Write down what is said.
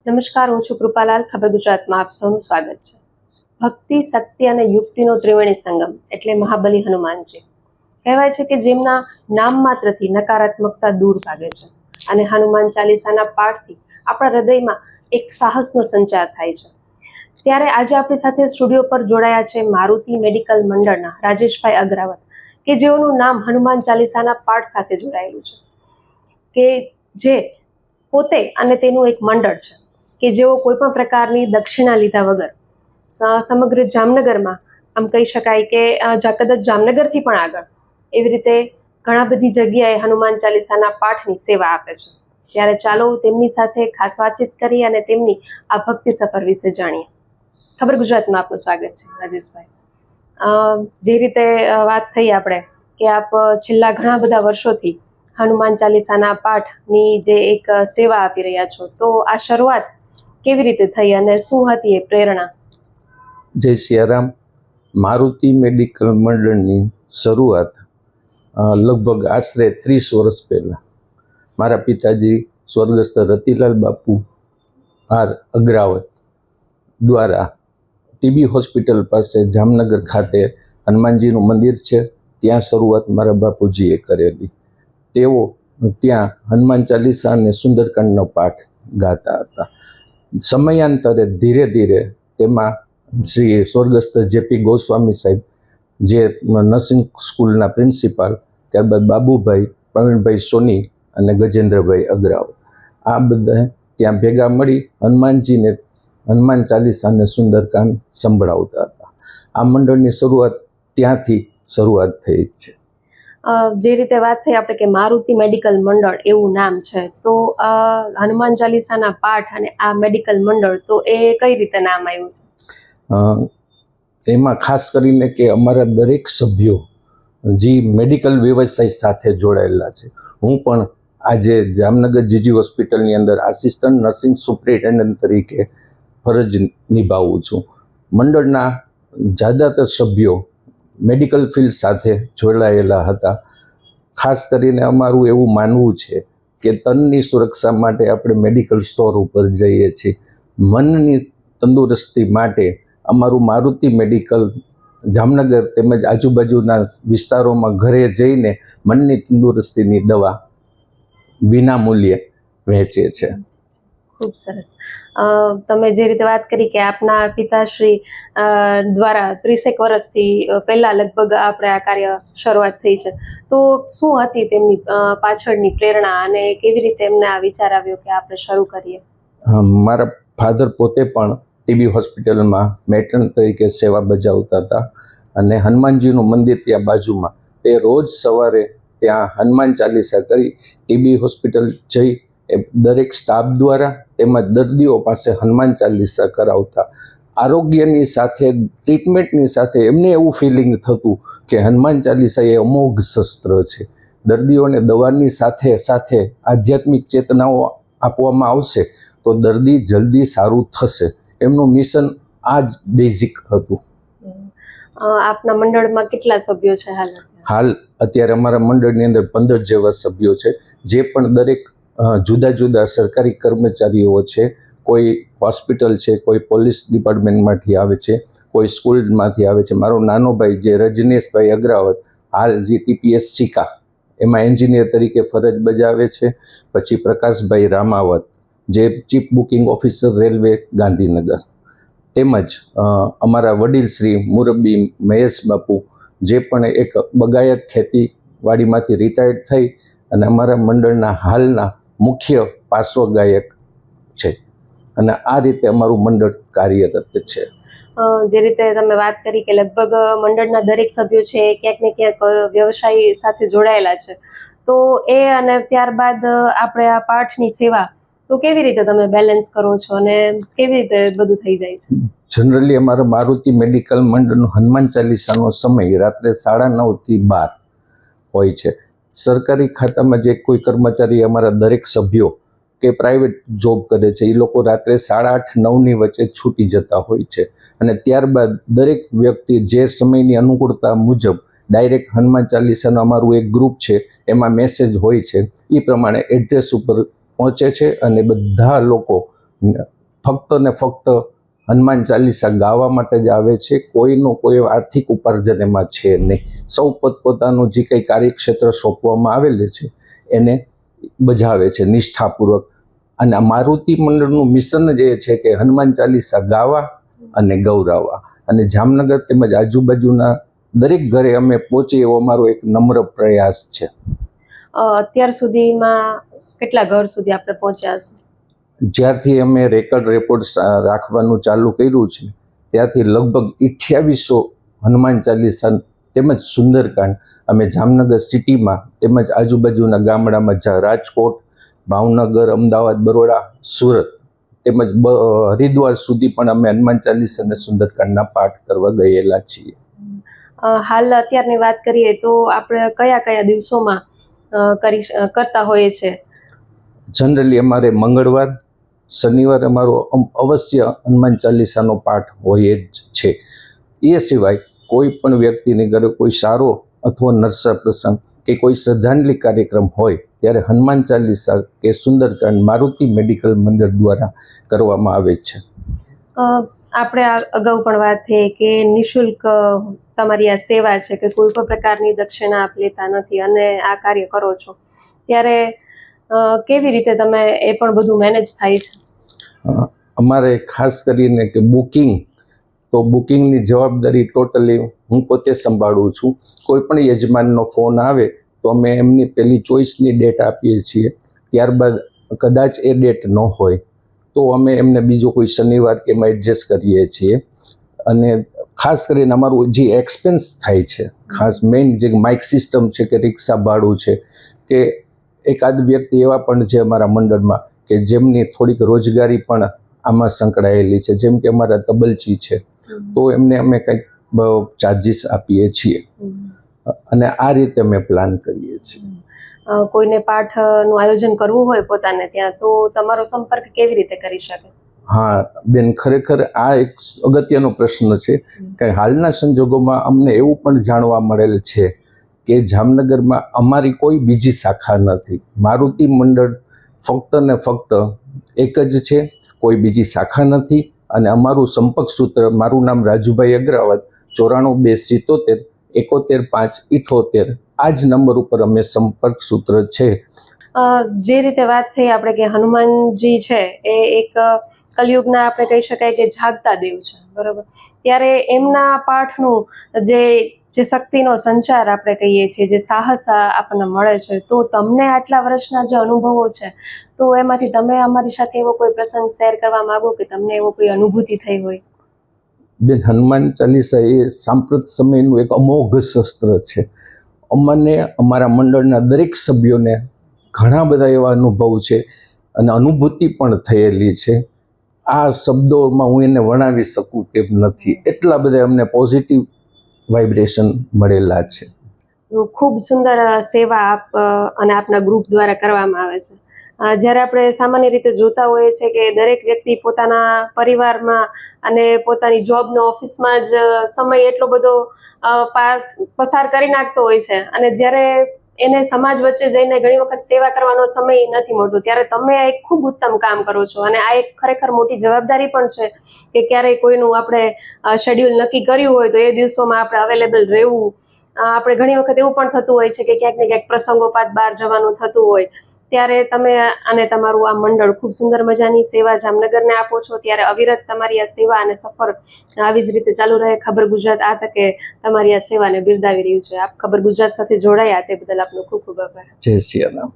નમસ્કાર, હું છું કૃપાલાલ. ખબર ગુજરાતમાં આપ સૌનું સ્વાગત છે. ભક્તિ, શક્તિ અને યુક્તિનો ત્રિવેણી સંગમ એટલે મહાબલી હનુમાનજી. કહેવાય છે કે જેમના નામ માત્રથી નકારાત્મકતા દૂર ભાગે છે અને હનુમાન ચાલીસાના પાઠથી આપણા હૃદયમાં એક સાહસનો સંચાર થાય છે. ત્યારે આજે આપણી સાથે સ્ટુડિયો પર જોડાયા છે મારુતિ મેડિકલ મંડળના રાજેશભાઈ અગ્રાવત, કે જેઓનું નામ હનુમાન ચાલીસાના પાઠ સાથે જોડાયેલું છે, કે જે પોતે અને તેનું એક મંડળ છે કે જેઓ કોઈ પણ પ્રકારની દક્ષિણા લીધા વગર સમગ્ર જામનગરમાં, આમ કહી શકાય કે કદાચ જામનગરથી પણ આગળ એવી રીતે ઘણા બધી જગ્યાએ હનુમાન ચાલીસાના પાઠની સેવા આપે છે. ત્યારે ચાલો તેમની સાથે ખાસ વાતચીત કરી અને તેમની આ ભક્તિ સફર વિશે જાણીએ. ખબર ગુજરાતમાં આપનું સ્વાગત છે રાજેશભાઈ. જે રીતે વાત થઈ આપણે કે આપ છેલ્લા ઘણા બધા વર્ષોથી હનુમાન ચાલીસાના પાઠની જે એક સેવા આપી રહ્યા છો, તો આ શરૂઆત કેવી રીતે થઈ અને શું હતી એ પ્રેરણા? જય સિયારામ. મારુતિ મેડિકલ મંડળની શરૂઆત લગભગ આશરે 30 વર્ષ પહેલાં મારા પિતાજી સ્વર્ગસ્થ રતિલાલ બાપુ આર અગ્રાવત દ્વારા ટીબી હોસ્પિટલ પાસે જામનગર ખાતે હનુમાનજીનું મંદિર છે, ત્યાં શરૂઆત મારા બાપુજીએ કરેલી. તેઓ ત્યાં હનુમાન ચાલીસા અને સુંદરકાંડનો પાઠ ગાતા હતા. સમયાંતરે ધીરે ધીરે તેમાં શ્રી સ્વર્ગસ્થ જેપી ગોસ્વામી સાહેબ, જે નર્સિંગ સ્કૂલના પ્રિન્સિપાલ, ત્યારબાદ બાબુભાઈ, પ્રવીણભાઈ સોની અને ગજેન્દ્રભાઈ અગ્રાવત, આ બધા ત્યાં ભેગા મળી હનુમાનજીને હનુમાન ચાલીસા અને સુંદરકાંડ સંભળાવતા હતા. આ મંડળની શરૂઆત ત્યાંથી શરૂઆત થઈ છે. જે રીતે વાત થઈ આપણે કે મારુતિ મેડિકલ મંડળ એવું નામ છે, તો હનુમાન ચાલીસાના પાઠ અને આ મેડિકલ મંડળ, તો એ કઈ રીતે નામ આવ્યું છે? એમાં ખાસ કરીને કે અમારા દરેક સભ્યો જે મેડિકલ વ્યવસાય સાથે જોડાયેલા છે. હું પણ આજે જામનગર જીજી હોસ્પિટલની અંદર આસિસ્ટન્ટ નર્સિંગ સુપ્રિન્ટેન્ડન્ટ તરીકે ફરજ નિભાવું છું. મંડળના જ્યાદાતર સભ્યો મેડિકલ ફિલ્ડ સાથે જોડાયેલા હતા. ખાસ કરીને અમારું એવું માનવું છે કે તનની સુરક્ષા માટે આપણે મેડિકલ સ્ટોર ઉપર જઈએ છીએ. મનની તંદુરસ્તી માટે અમારું મારુતિ મેડિકલ જામનગર તેમજ આજુબાજુના વિસ્તારોમાં ઘરે જઈને મનની તંદુરસ્તીની દવા વિના મૂલ્યે વહેંચે છે. ખૂબ સરસ. તમે જે રીતે વાત કરી કે આપના પિતાશ્રી દ્વારા 30 વર્ષથી પહેલા લગભગ આપણે આ કાર્ય શરૂઆત થઈ છે, તો શું હતી તેમની પાછળની પ્રેરણા અને કેવી રીતે એમને આ વિચાર આવ્યો કે આપણે શરૂ કરીએ? મારા ફાધર પોતે પણ ટીબી હોસ્પિટલમાં મેટ્રન તરીકે સેવા બજાવતા હતા અને હનુમાનજીનું મંદિર ત્યાં બાજુમાં, તે રોજ સવારે ત્યાં હનુમાન ચાલીસા કરી ટીબી હોસ્પિટલ જઈ દરેક સ્ટાફ દ્વારા તેમજ દર્દીઓ પાસે હનુમાન ચાલીસા કરાવતા. આરોગ્યની સાથે, ટ્રીટમેન્ટની સાથે એમને એવું ફિલિંગ થતું કે હનુમાન ચાલીસા એ અમોઘ શસ્ત્ર છે. દર્દીઓને દવાની સાથે સાથે આધ્યાત્મિક ચેતનાઓ આપવામાં આવશે તો દર્દી જલ્દી સારું થશે. એમનું મિશન આ જ બેઝિક હતું. આપના મંડળમાં કેટલા સભ્યો છે હાલ? અત્યારે અમારા મંડળની અંદર 15 જેવા સભ્યો છે, જે પણ દરેક જુદા જુદા સરકારી કર્મચારીઓ છે. કોઈ હોસ્પિટલ છે, કોઈ પોલીસ ડિપાર્ટમેન્ટમાંથી આવે છે, કોઈ સ્કૂલમાંથી આવે છે. મારો નાનો ભાઈ જે રજનીશભાઈ અગ્રાવત હાલ GTPS સિકા એમાં એન્જિનિયર તરીકે ફરજ બજાવે છે. પછી પ્રકાશભાઈ રામાવત જે chief booking officer railway Gandhinagar, તેમજ અમારા વડીલ શ્રી મુરબ્બી મહેશ બાપુ, જે પણ એક બગાયત ખેતીવાડીમાંથી રિટાયર્ડ થઈ અને અમારા મંડળના હાલના મુખ્ય પાર્શ્વ ગાયક છે. અને આ રીતે અમારું મંડળ કાર્યરત છે. જે રીતે તમે વાત કરી કે લગભગ મંડળના દરેક સભ્યો છે ક્યાંક ને ક્યાંક વ્યવસાય સાથે જોડાયેલા છે, તો એ અને ત્યારબાદ આપણે આ પાઠની સેવા, તો કેવી રીતે તમે બેલેન્સ કરો છો અને કેવી રીતે બધું થઈ જાય છે? જનરલી અમારા મારુતિ મેડિકલ મંડળનો હનુમાન ચાલીસાનો સમય રાત્રે 9:30 થી 12 હોય છે. સરકારી ખાતામાં જે કોઈ કર્મચારી, અમારા દરેક સભ્યો કે પ્રાઇવેટ જોબ કરે છે, એ લોકો રાત્રે 8:30-9ની વચ્ચે છૂટી જતા હોય છે. અને ત્યારબાદ દરેક વ્યક્તિ જે સમયની અનુકૂળતા મુજબ ડાયરેક્ટ હનુમાન ચાલીસાનું અમારું એક ગ્રુપ છે, એમાં મેસેજ હોય છે, એ પ્રમાણે એડ્રેસ ઉપર પહોંચે છે અને બધા લોકો ફક્ત ને ફક્ત હનુમાન ચાલીસા ગાવા માટે જ આવે છે. કોઈનો કોઈ આર્થિક ઉપાર્જન એમાં છે નહીં. સૌ પોતપોતાનું જે કંઈ કાર્યક્ષેત્ર સોંપવામાં આવેલું છે એને બજાવે છે નિષ્ઠાપૂર્વક. અને આ મારુતિ મંડળનું મિશન જ એ છે કે હનુમાન ચાલીસા ગાવા અને ગૌરાવા. અને જામનગર તેમજ આજુબાજુના દરેક ઘરે અમે પહોંચીએ એવો અમારો એક નમ્ર પ્રયાસ છે. અત્યાર સુધીમાં કેટલા ઘર સુધી આપણે પહોંચ્યા છે? જ્યારથી અમે રેકોર્ડ રાખવાનું ચાલુ કર્યું છે ત્યારથી લગભગ 2800 હનુમાન ચાલીસા તેમજ સુંદરકાંડ અમે જામનગર સિટીમાં તેમજ આજુબાજુના ગામડામાં રાજકોટ, ભાવનગર, અમદાવાદ, બરોડા, સુરત તેમજ હરિદ્વાર સુધી પણ અમે હનુમાન ચાલીસા અને સુંદરકાંડના પાઠ કરવા ગયેલા છીએ. હાલ અત્યારની વાત કરીએ તો આપણે કયા કયા દિવસોમાં કરતા હોઈએ છીએ? જનરલી અમારે મંગળવાર, શનિવાર અમારો અવશ્ય હનુમાન ચાલીસાનો પાઠ હોય જ છે. એ સિવાય કોઈ પણ વ્યક્તિને ઘરે કોઈ સારો અથવા નરસા પ્રસંગ કે કોઈ શ્રદ્ધાંજલિ કાર્યક્રમ હોય ત્યારે હનુમાન ચાલીસા કે સુંદરકાંડ મારુતિ મેડિકલ મંડળ દ્વારા કરવામાં આવે છે. આપણે અગાઉ પણ વાત થઈ કે નિઃશુલ્ક તમારી આ સેવા છે કે કોઈ પણ પ્રકારની દક્ષિણા આપ લેતા નથી અને આ કાર્ય કરો છો, ત્યારે કેવી રીતે તમે એ પણ બધું મેનેજ થાય છે? અમારે ખાસ કરીને કે બુકિંગની જવાબદારી ટોટલી હું પોતે સંભાળું છું. કોઈ પણ યજમાનનો ફોન આવે તો અમે એમની પહેલી ચોઈસની ડેટ આપીએ છીએ. ત્યારબાદ કદાચ એ ડેટ ન હોય તો અમે એમને બીજો કોઈ શનિવાર કે એમાં એડજસ્ટ કરીએ છીએ. અને ખાસ કરીને અમારું જે એક્સપેન્સ થાય છે, ખાસ મેઇન જે માઇક સિસ્ટમ છે કે રિક્ષા ભાડું છે કે એકાદ વ્યક્તિ એવા પણ છે અમારા મંડળમાં કે જેમની થોડીક રોજગારી પણ આમાં સંકળાયેલી છે, જેમ કે અમારા તબલચી છે તો એમને અમે કંઈક ચાર્જીસ આપીએ છીએ. અને આ રીતે અમે પ્લાન કરીએ છીએ. કોઈને પાઠનું આયોજન કરવું હોય પોતાને ત્યાં તો તમારો સંપર્ક કેવી રીતે કરી શકે? હા બેન, ખરેખર આ એક અગત્યનો પ્રશ્ન છે કે હાલના સંજોગોમાં અમને એવું પણ જાણવા મળેલ છે કે જામનગરમાં અમારી કોઈ બીજી શાખા નથી. મારુતિ મંડળ ફક્ત ને ફક્ત એક જ છે, કોઈ બીજી શાખા નથી. અને અમારું સંપર્ક સૂત્ર, મારું નામ રાજુભાઈ અગ્રવાલ, 9427717578. આ જ નંબર ઉપર અમે સંપર્ક સૂત્ર છે. જે રીતે વાત થઈ આપણે કે હનુમાનજી છે એ એક કલયુગના આપણે કહી શકાય કે જાગતા દેવ છે, બરોબર? ત્યારે એમના પાઠનું જે શક્તિનો સંચાર આપણે કહીએ છીએ, જે સાહસ આપણને મળે છે, તો તમને આટલા વર્ષના જે અનુભવો છે તો એમાંથી તમે અમારી સાથે એવો કોઈ પ્રસંગ શેર કરવા માંગો કે તમને એવો કોઈ અનુભૂતિ થઈ હોય? બેન, હનુમાન ચાલીસા એ સાંપ્રત સમયનું એક અમોઘ શસ્ત્ર છે. અમને અમારા મંડળના દરેક સભ્યોને ઘણા બધા એવા અનુભવ છે અને અનુભૂતિ પણ થયેલી છે. આ શબ્દોમાં હું એને વર્ણવી શકું તેમ નથી. એટલા બધા અમને પોઝિટિવ વાઇબ્રેશન મળેલા છે. ખૂબ સુંદર સેવા આપ અને આપના ગ્રુપ દ્વારા કરવામાં આવે છે. જ્યારે આપણે સામાન્ય રીતે જોતા હોઈએ છીએ કે દરેક વ્યક્તિ પોતાના પરિવારમાં અને પોતાની જોબનો ઓફિસમાં જ સમય એટલો બધો પસાર કરી નાખતો હોય છે અને જ્યારે એને સમાજ વચ્ચે જઈને ઘણી વખત સેવા કરવાનો સમય નથી મળતો, ત્યારે તમે એક ખૂબ ઉત્તમ કામ કરો છો. અને આ એક ખરેખર મોટી જવાબદારી પણ છે કે ક્યારેય કોઈનું આપણે શેડ્યુલ નક્કી કર્યું હોય તો એ દિવસોમાં આપણે અવેલેબલ રહેવું. આપણે ઘણી વખત એવું પણ થતું હોય છે કે ક્યાંક ને ક્યાંક પ્રસંગોપાત બહાર જવાનું થતું હોય, ત્યારે તમે અને તમારું આ મંડળ ખૂબ સુંદર મજાની સેવા જામનગરને આપો છો. ત્યારે અવિરત તમારી આ સેવા અને સફર આવી જ રીતે ચાલુ રહે. ખબર ગુજરાત આ તકે તમારી આ સેવાને બિરદાવી રહ્યું છે. આપ ખબર ગુજરાત સાથે જોડાયા તે બદલ આપનો ખૂબ ખૂબ આભાર. જય શ્રી રામ.